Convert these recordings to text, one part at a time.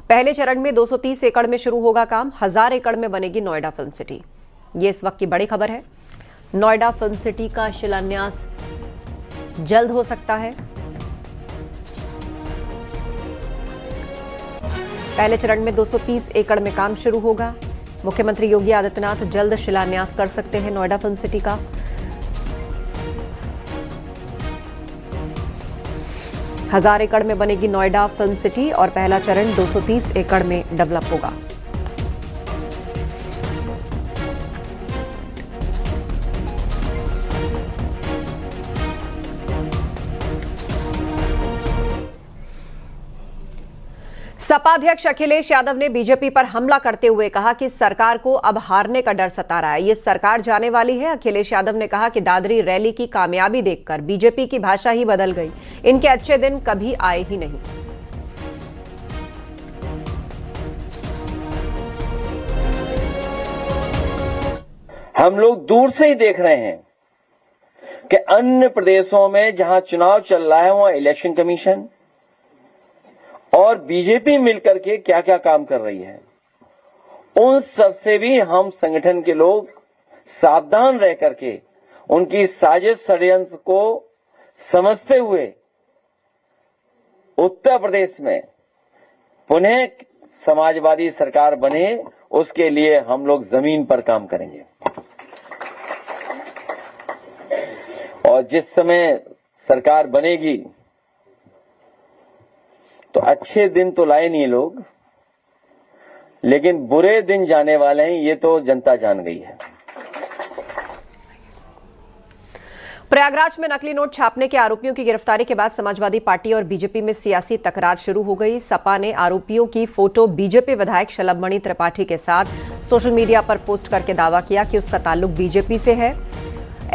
पहले चरण में 230 एकड़ में शुरू होगा काम। 1000 एकड़ में बनेगी नोएडा फिल्म सिटी। ये इस वक्त की बड़ी खबर है। नोएडा फिल्म सिटी का शिलान्यास जल्द हो सकता है। पहले चरण में 230 एकड़ में काम शुरू होगा। मुख्यमंत्री योगी आदित्यनाथ जल्द शिलान्यास कर सकते हैं नोएडा फिल्म सिटी का। हजार एकड़ में बनेगी नोएडा फिल्म सिटी और पहला चरण 230 एकड़ में डेवलप होगा। सपा अध्यक्ष अखिलेश यादव ने बीजेपी पर हमला करते हुए कहा कि सरकार को अब हारने का डर सता रहा है। ये सरकार जाने वाली है। अखिलेश यादव ने कहा कि दादरी रैली की कामयाबी देखकर बीजेपी की भाषा ही बदल गई। इनके अच्छे दिन कभी आए ही नहीं। हम लोग दूर से ही देख रहे हैं कि अन्य प्रदेशों में जहां चुनाव चल रहा है वहां इलेक्शन कमीशन और बीजेपी मिलकर के क्या क्या काम कर रही है, उन सब से भी हम संगठन के लोग सावधान रह करके उनकी साजिश षड्यंत्र को समझते हुए उत्तर प्रदेश में पुनः समाजवादी सरकार बने, उसके लिए हम लोग जमीन पर काम करेंगे। और जिस समय सरकार बनेगी तो अच्छे दिन तो लाए नहीं लोग, लेकिन बुरे दिन जाने वाले हैं, ये तो जनता जान गई है। प्रयागराज में नकली नोट छापने के आरोपियों की गिरफ्तारी के बाद समाजवादी पार्टी और बीजेपी में सियासी तकरार शुरू हो गई। सपा ने आरोपियों की फोटो बीजेपी विधायक शलभमणि त्रिपाठी के साथ सोशल मीडिया पर पोस्ट करके दावा किया कि उसका ताल्लुक बीजेपी से है।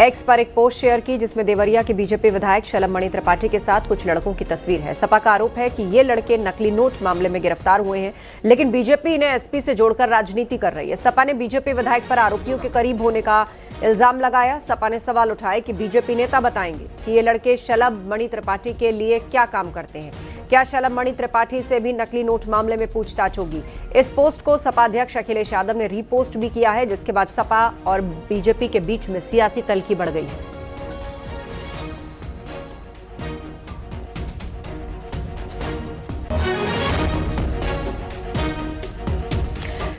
एक्स पर एक पोस्ट शेयर की जिसमें देवरिया के बीजेपी विधायक शलभमणि त्रिपाठी के साथ कुछ लड़कों की तस्वीर है। सपा का आरोप है कि ये लड़के नकली नोट मामले में गिरफ्तार हुए हैं, लेकिन बीजेपी इन्हें एसपी से जोड़कर राजनीति कर रही है। सपा ने बीजेपी विधायक पर आरोपियों के करीब होने का इल्जाम लगाया। सपा ने सवाल उठाए कि बीजेपी नेता बताएंगे कि ये लड़के शलभमणि त्रिपाठी के लिए क्या काम करते हैं। क्या शलभमणि त्रिपाठी से भी नकली नोट मामले में पूछताछ होगी? इस पोस्ट को सपा अध्यक्ष अखिलेश यादव ने रीपोस्ट भी किया है, जिसके बाद सपा और बीजेपी के बीच में सियासी तल्खी बढ़ गई है।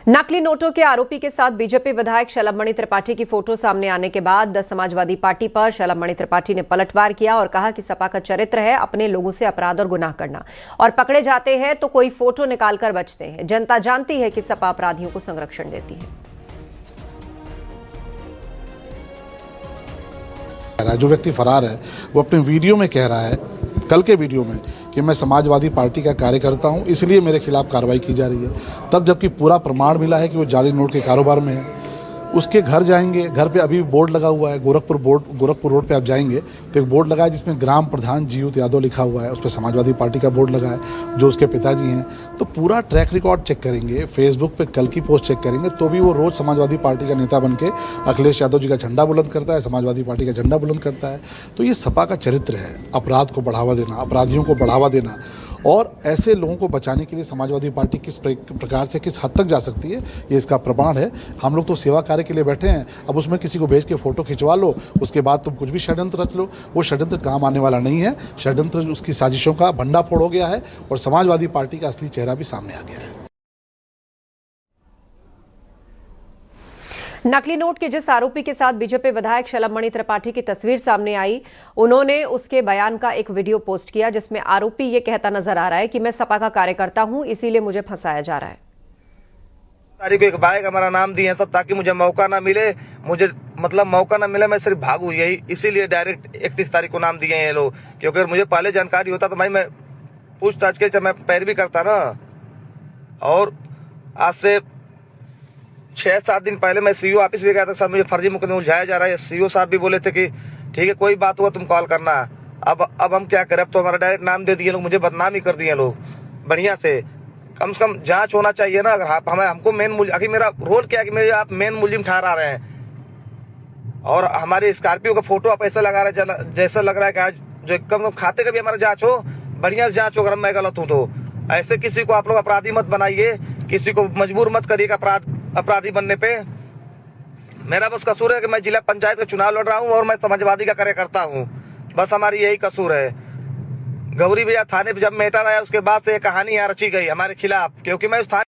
नकली नोटों के आरोपी के साथ बीजेपी विधायक शलभमणि त्रिपाठी की फोटो सामने आने के बाद समाजवादी पार्टी पर शलभमणि त्रिपाठी ने पलटवार किया और कहा कि सपा का चरित्र है अपने लोगों से अपराध और गुनाह करना, और पकड़े जाते हैं तो कोई फोटो निकालकर बचते हैं। जनता जानती है कि सपा अपराधियों को संरक्षण देती है। जो व्यक्ति फरार है वो अपने वीडियो में कह रहा है, कल के वीडियो में, कि मैं समाजवादी पार्टी का कार्यकर्ता हूं, इसलिए मेरे खिलाफ कार्रवाई की जा रही है। तब जबकि पूरा प्रमाण मिला है कि वो जाली नोट के कारोबार में है। उसके घर जाएंगे, घर पे अभी बोर्ड लगा हुआ है, गोरखपुर रोड पे आप जाएंगे तो एक बोर्ड लगा है जिसमें ग्राम प्रधान जीयूत यादव लिखा हुआ है। उस पर समाजवादी पार्टी का बोर्ड लगा है, जो उसके पिताजी हैं। तो पूरा ट्रैक रिकॉर्ड चेक करेंगे, फेसबुक पे कल की पोस्ट चेक करेंगे, तो भी वो रोज़ समाजवादी पार्टी का नेता बन के अखिलेश यादव जी का झंडा बुलंद करता है, समाजवादी पार्टी का झंडा बुलंद करता है। तो ये सपा का चरित्र है, अपराध को बढ़ावा देना, अपराधियों को बढ़ावा देना, और ऐसे लोगों को बचाने के लिए समाजवादी पार्टी किस प्रकार से, किस हद तक जा सकती है, ये इसका प्रमाण है। हम लोग तो सेवा कार्य के लिए बैठे हैं। अब उसमें किसी को भेज के फोटो खिंचवा लो, उसके बाद तुम कुछ भी षड्यंत्र रच लो, वो षड्यंत्र काम आने वाला नहीं है। षड्यंत्र उसकी साजिशों का भंडाफोड़ हो गया है और समाजवादी पार्टी का असली चेहरा भी सामने आ गया है। नकली नोट के जिस आरोपी के साथ बीजेपी विधायक शलभमणि त्रिपाठी की तस्वीर सामने आई, उन्होंने उसके बयान का एक वीडियो पोस्ट किया जिसमें आरोपी ये कहता नजर आ रहा है कि मैं सपा का कार्यकर्ता हूं, इसीलिए मुझे फंसाया जा रहा है। तारीख को एक बाइक हमारा नाम दिए सब, ताकि मुझे मौका ना मिले, मौका ना मिले, मैं सिर्फ भागू, यही इसीलिए डायरेक्ट 31 तारीख को नाम दिए हैं ये लोग। क्योंकि अगर मुझे पहले जानकारी होता तो भाई मैं पूछताछ के मैं पैरवी करता ना। और आज से 6-7 दिन पहले मैं सीईओ ऑफिस भी गया था, सर मुझे फर्जी मुकदमे उलझाया जा रहा है। सीईओ साहब भी बोले थे कि ठीक है कोई बात हुआ तुम कॉल करना। अब हम क्या करें, अब तो हमारा डायरेक्ट नाम दे दिए लोग, मुझे बदनाम ही कर दिए लोग। बढ़िया से कम जांच होना चाहिए ना। अगर हमको आखिर मेरा रोल क्या है कि मेरे आप मेन मुलजिम ठहरा रहे हैं, और हमारे स्कॉर्पियो का फोटो आप ऐसा लगा रहे हैं जैसा लग रहा है कि आज जो कम खाते का भी हमारा जांच हो, बढ़िया से जांच हो। अगर मैं गलत हूँ तो ऐसे किसी को आप लोग अपराधी मत बनाइए, किसी को मजबूर मत करिएगा अपराधी बनने पे। मेरा बस कसूर है कि मैं जिला पंचायत का चुनाव लड़ रहा हूँ और मैं समाजवादी का कार्यकर्ता हूँ, बस हमारी यही कसूर है। गौरी भैया थाने पे जब मैटर आया उसके बाद से ये कहानी यहाँ रची गई हमारे खिलाफ, क्योंकि मैं उस थाने।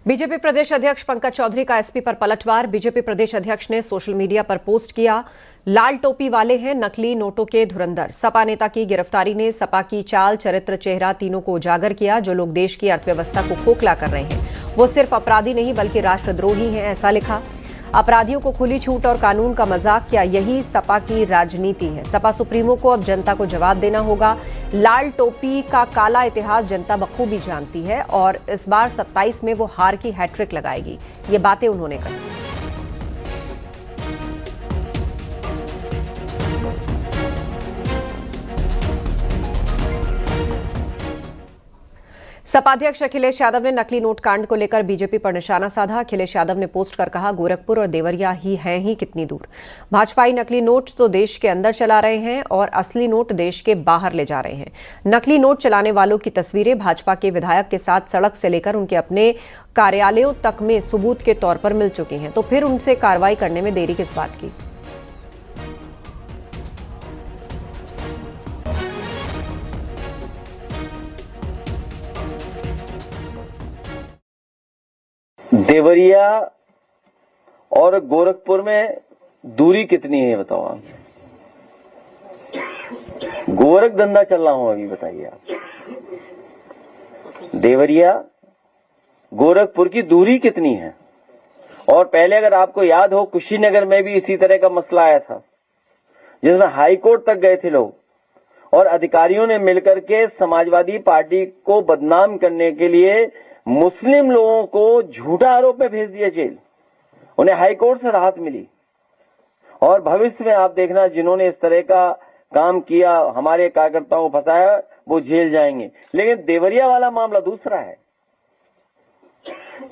बीजेपी प्रदेश अध्यक्ष पंकज चौधरी का एसपी पर पलटवार। बीजेपी प्रदेश अध्यक्ष ने सोशल मीडिया पर पोस्ट किया, लाल टोपी वाले हैं नकली नोटों के धुरंधर। सपा नेता की गिरफ्तारी ने सपा की चाल, चरित्र, चेहरा तीनों को उजागर किया। जो लोग देश की अर्थव्यवस्था को खोखला कर रहे हैं वो सिर्फ अपराधी नहीं बल्कि राष्ट्रद्रोही हैं, ऐसा लिखा। अपराधियों को खुली छूट और कानून का मजाक, क्या यही सपा की राजनीति है? सपा सुप्रीमो को अब जनता को जवाब देना होगा। लाल टोपी का काला इतिहास जनता बखूबी जानती है और इस बार 27 में वो हार की हैट्रिक लगाएगी। ये बातें उन्होंने कही। सपा अध्यक्ष अखिलेश यादव ने नकली नोट कांड को लेकर बीजेपी पर निशाना साधा। अखिलेश यादव ने पोस्ट कर कहा, गोरखपुर और देवरिया ही हैं ही कितनी दूर। भाजपाई नकली नोट तो देश के अंदर चला रहे हैं और असली नोट देश के बाहर ले जा रहे हैं। नकली नोट चलाने वालों की तस्वीरें भाजपा के विधायक के साथ सड़क से लेकर उनके अपने कार्यालयों तक में सबूत के तौर पर मिल चुकी हैं, तो फिर उनसे कार्रवाई करने में देरी किस बात की? देवरिया और गोरखपुर में दूरी कितनी है बताओ आप? गोरख धंधा चल रहा हूं अभी, बताइए आप। देवरिया गोरखपुर की दूरी कितनी है? और पहले अगर आपको याद हो, कुशीनगर में भी इसी तरह का मसला आया था जिसमें हाई कोर्ट तक गए थे लोग, और अधिकारियों ने मिलकर के समाजवादी पार्टी को बदनाम करने के लिए मुस्लिम लोगों को झूठा आरोप में भेज दिया जेल। उन्हें हाईकोर्ट से राहत मिली। और भविष्य में आप देखना, जिन्होंने इस तरह का काम किया, हमारे कार्यकर्ताओं को फंसाया, वो जेल जाएंगे। लेकिन देवरिया वाला मामला दूसरा है।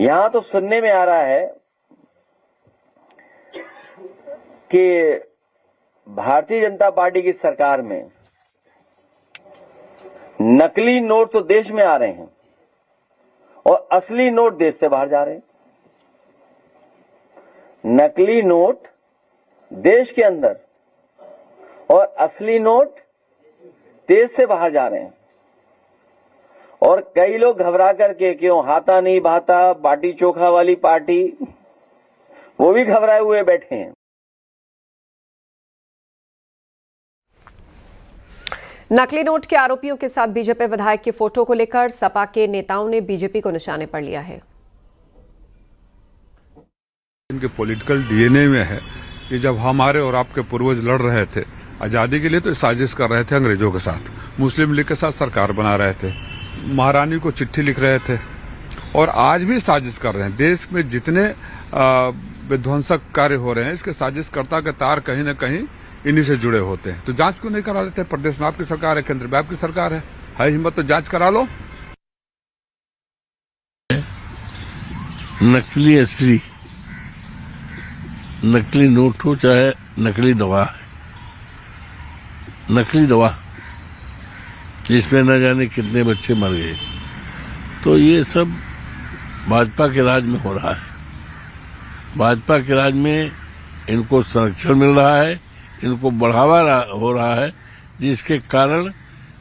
यहां तो सुनने में आ रहा है कि भारतीय जनता पार्टी की सरकार में नकली नोट तो देश में आ रहे हैं और असली नोट देश से बाहर जा रहे हैं। नकली नोट देश के अंदर और असली नोट देश से बाहर जा रहे हैं। और कई लोग घबरा करके, क्यों हाथा नहीं भाता, बाटी चोखा वाली पार्टी, वो भी घबराए हुए बैठे हैं। नकली नोट के आरोपियों के साथ बीजेपी विधायक की फोटो को लेकर सपा के नेताओं ने बीजेपी को निशाने पर लिया है। इनके पॉलिटिकल डीएनए में है कि जब हमारे और आपके पूर्वज लड़ रहे थे आजादी के लिए, तो साजिश कर रहे थे अंग्रेजों के साथ, मुस्लिम लीग के साथ सरकार बना रहे थे, महारानी को चिट्ठी लिख रहे थे, और आज भी साजिश कर रहे हैं। देश में जितने विध्वंसक कार्य हो रहे हैं, इसके साजिशकर्ता के तार कहीं न कहीं इन्हीं से जुड़े होते हैं। तो जांच क्यों नहीं करा लेते? प्रदेश में आपकी सरकार है, केंद्र में आपकी सरकार है हिम्मत तो जांच करा लो। नकली असली, नकली नोट हो चाहे नकली दवा है, नकली दवा जिसमें न जाने कितने बच्चे मर गए, तो ये सब भाजपा के राज में हो रहा है। भाजपा के राज में इनको संरक्षण मिल रहा है, इनको बढ़ावा हो रहा है, जिसके कारण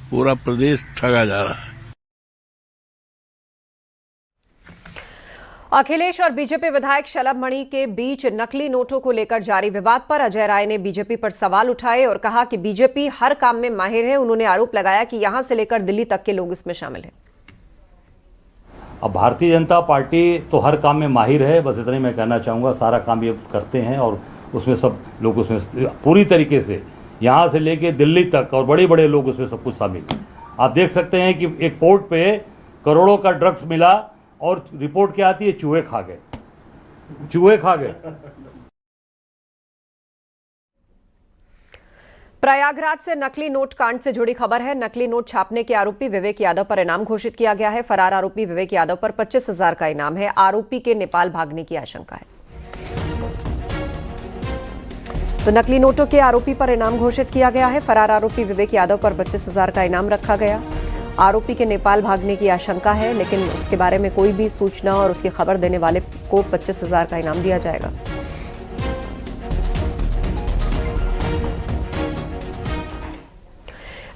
पूरा प्रदेश ठगा जा रहा है। अखिलेश और बीजेपी विधायक शलभ मणि के बीच नकली नोटों को लेकर जारी विवाद पर अजय राय ने बीजेपी पर सवाल उठाए और कहा कि बीजेपी हर काम में माहिर है। उन्होंने आरोप लगाया कि यहां से लेकर दिल्ली तक के लोग इसमें शामिल हैं। अब भारतीय जनता पार्टी तो हर काम में माहिर है, बस इतना ही मैं कहना चाहूँगा। सारा काम ये करते हैं और उसमें सब लोग उसमें पूरी तरीके से यहाँ से लेके दिल्ली तक और बड़े बड़े लोग उसमें सब कुछ शामिल हैं। आप देख सकते हैं कि एक पोर्ट पे करोड़ों का ड्रग्स मिला और रिपोर्ट क्या आती है, चूहे खा गए, चूहे खा गए। प्रयागराज से नकली नोट कांड से जुड़ी खबर है। नकली नोट छापने के आरोपी विवेक यादव पर इनाम घोषित किया गया है। फरार आरोपी विवेक यादव पर 25,000 का इनाम है। आरोपी के नेपाल भागने की आशंका है। तो नकली नोटों के आरोपी पर इनाम घोषित किया गया है। फरार आरोपी विवेक यादव पर 25,000 का इनाम रखा गया। आरोपी के नेपाल भागने की आशंका है, लेकिन उसके बारे में कोई भी सूचना और उसकी खबर देने वाले को 25,000 का इनाम दिया जाएगा।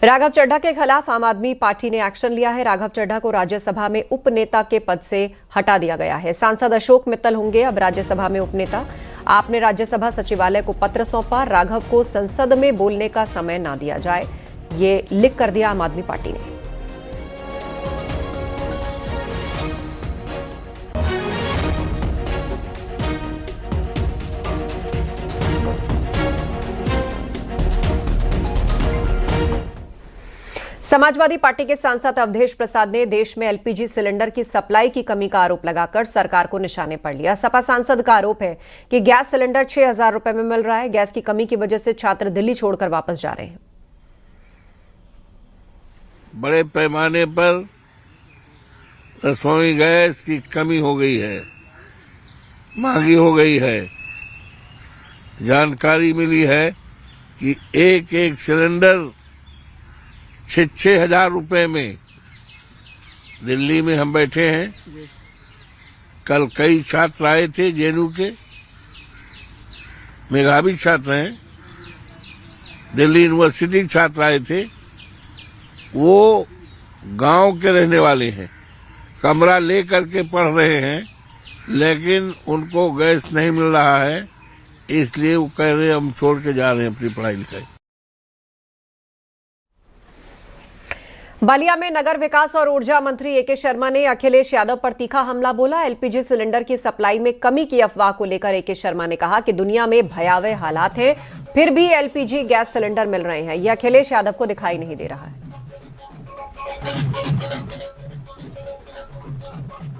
राघव चड्ढा के खिलाफ आम आदमी पार्टी ने एक्शन लिया है। राघव चड्ढा को राज्यसभा में उपनेता के पद से हटा दिया गया है। सांसद अशोक मित्तल होंगे अब राज्यसभा में उपनेता। आपने राज्यसभा सचिवालय को पत्र सौंपा, राघव को संसद में बोलने का समय ना दिया जाए, ये लिख कर दिया आम आदमी पार्टी ने। समाजवादी पार्टी के सांसद अवधेश प्रसाद ने देश में एलपीजी सिलेंडर की सप्लाई की कमी का आरोप लगाकर सरकार को निशाने पर लिया। सपा सांसद का आरोप है कि गैस सिलेंडर 6,000 रुपए में मिल रहा है। गैस की कमी की वजह से छात्र दिल्ली छोड़कर वापस जा रहे हैं। बड़े पैमाने पर रसोई गैस की कमी हो गई है, महंगी हो गई है। जानकारी मिली है कि एक एक सिलेंडर 6,000 रुपए में। दिल्ली में हम बैठे हैं, कल कई छात्र आए थे जेएनयू के, मेधावी छात्र हैं, दिल्ली यूनिवर्सिटी के छात्र आए थे। वो गांव के रहने वाले हैं, कमरा ले करके पढ़ रहे हैं, लेकिन उनको गैस नहीं मिल रहा है, इसलिए वो कह रहे हैं हम छोड़ के जा रहे हैं अपनी पढ़ाई लिखाई। बलिया में नगर विकास और ऊर्जा मंत्री एके शर्मा ने अखिलेश यादव पर तीखा हमला बोला। एलपीजी सिलेंडर की सप्लाई में कमी की अफवाह को लेकर एके शर्मा ने कहा कि दुनिया में भयावह हालात हैं, फिर भी एलपीजी गैस सिलेंडर मिल रहे हैं। यह अखिलेश यादव को दिखाई नहीं दे रहा है।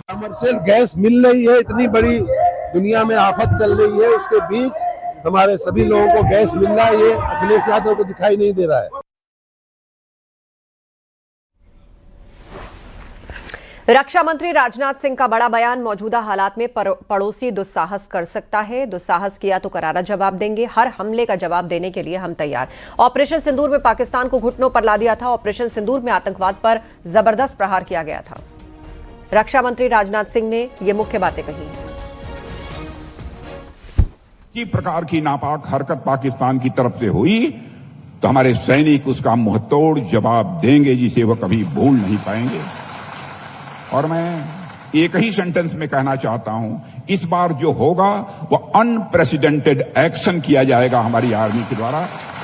कमर्शियल गैस मिल रही है, इतनी बड़ी दुनिया में आफत चल रही है, उसके बीच हमारे सभी लोगों को गैस मिल रहा है, ये अखिलेश यादव को दिखाई नहीं दे रहा है। रक्षा मंत्री राजनाथ सिंह का बड़ा बयान, मौजूदा हालात में पड़ोसी दुस्साहस कर सकता है, दुस्साहस किया तो करारा जवाब देंगे, हर हमले का जवाब देने के लिए हम तैयार। ऑपरेशन सिंदूर में पाकिस्तान को घुटनों पर ला दिया था। ऑपरेशन सिंदूर में आतंकवाद पर जबरदस्त प्रहार किया गया था। रक्षा मंत्री राजनाथ सिंह ने ये मुख्य बातें कही। किसी प्रकार की नापाक हरकत पाकिस्तान की तरफ से हुई तो हमारे सैनिक उसका मुंहतोड़ जवाब देंगे, जिसे वह कभी भूल नहीं पाएंगे। और मैं एक ही सेंटेंस में कहना चाहता हूं, इस बार जो होगा वो अनप्रेसिडेंटेड एक्शन किया जाएगा हमारी आर्मी के द्वारा,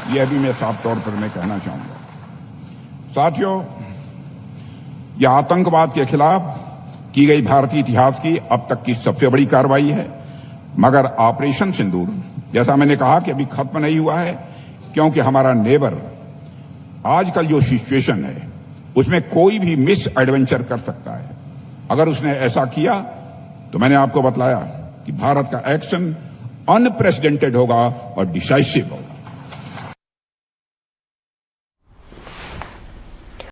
यह भी मैं साफ तौर पर मैं कहना चाहूंगा। साथियों, यह आतंकवाद के खिलाफ की गई भारतीय इतिहास की अब तक की सबसे बड़ी कार्रवाई है। मगर ऑपरेशन सिंदूर, जैसा मैंने कहा कि अभी खत्म नहीं हुआ है, क्योंकि हमारा नेबर आजकल जो सिचुएशन है उसमें कोई भी मिस एडवेंचर कर सकता है। अगर उसने ऐसा किया तो मैंने आपको बतलाया कि भारत का एक्शन अनप्रेसिडेंटेड होगा और डिसाइसिव होगा।